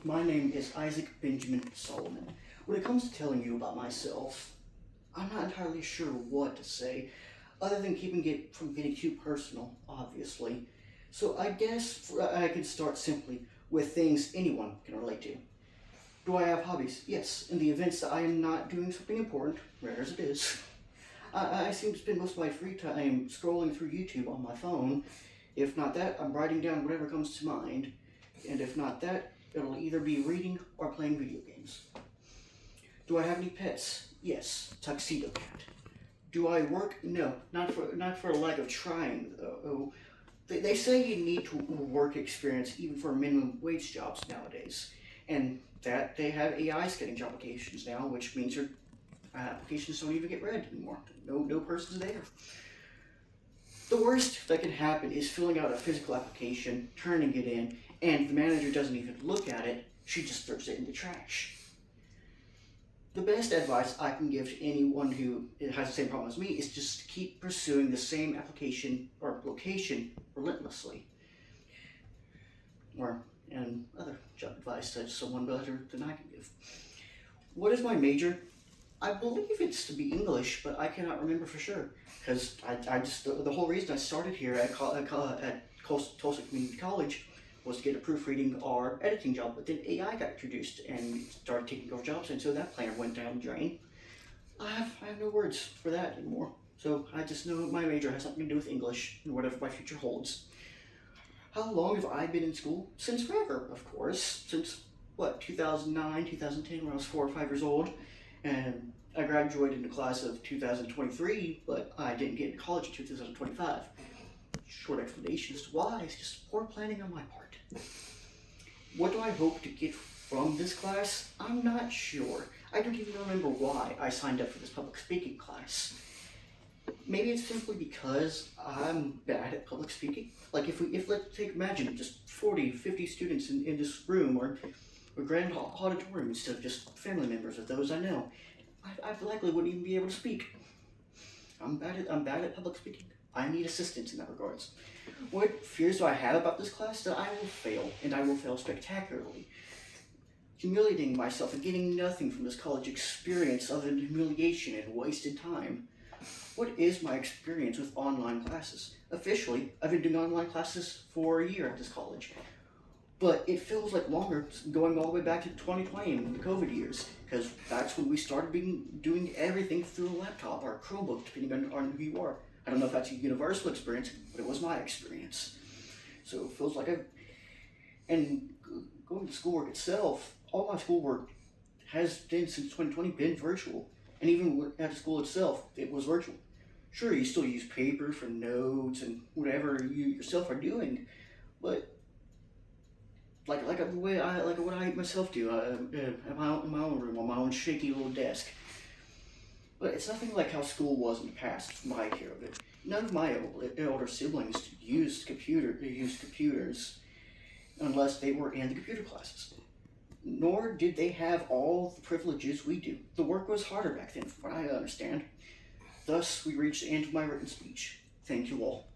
My name is Isaac Benjamin Solomon. When it comes to telling you about myself, I'm not entirely sure what to say, other than keeping it from getting too personal, obviously. So I guess I could start simply with things anyone can relate to. Do I have hobbies? Yes, in the events that I am not doing something important, rare as it is. I seem to spend most of my free time scrolling through YouTube on my phone. If not that, I'm writing down whatever comes to mind. And if not that, it'll either be reading or playing video games. Do I have any pets? Yes, Tuxedo Cat. Do I work? No, not for a lack of trying though. They say you need to work experience even for minimum wage jobs nowadays, and that they have AI scheduling applications now, which means your applications don't even get read anymore. No person's there. The worst that can happen is filling out a physical application, turning it in, and the manager doesn't even look at it, she just throws it in the trash. The best advice I can give to anyone who has the same problem as me is just keep pursuing the same application or location relentlessly. And other job advice that someone better than I can give. What is my major? I believe it's to be English, but I cannot remember for sure. Because the whole reason I started here at Tulsa Community College was to get a proofreading or editing job, but then AI got introduced and started taking over jobs, and so that plan went down the drain. I have no words for that anymore. So I just know my major has something to do with English and whatever my future holds. How long have I been in school? Since forever, of course. Since, 2009, 2010, when I was 4 or 5 years old. And I graduated in the class of 2023, but I didn't get into college in 2025. Short explanation as to why, it's just poor planning on my part. What do I hope to get from this class? I'm not sure. I don't even remember why I signed up for this public speaking class. Maybe it's simply because I'm bad at public speaking. Like if let's imagine just 40, 50 students in this room or a grand auditorium instead of just family members of those I know, I likely wouldn't even be able to speak. I'm bad at public speaking. I need assistance in that regards. What fears do I have about this class? That I will fail, and I will fail spectacularly. Humiliating myself and getting nothing from this college experience other than humiliation and wasted time. What is my experience with online classes? Officially, I've been doing online classes for a year at this college. But it feels like longer, going all the way back to 2020 and the COVID years, because that's when we started doing everything through a laptop or a Chromebook, depending on who you are. I don't know if that's a universal experience, but it was my experience. So it feels like and going to schoolwork itself, all my schoolwork has been since 2020 been virtual. And even at the school itself, it was virtual. Sure, you still use paper for notes and whatever you yourself are doing, but like what I myself do in my own room on my own shaky little desk. But it's nothing like how school was in the past, from my care of it. None of my older siblings used computers unless they were in the computer classes. Nor did they have all the privileges we do. The work was harder back then, from what I understand. Thus, we reached the end of my written speech. Thank you all.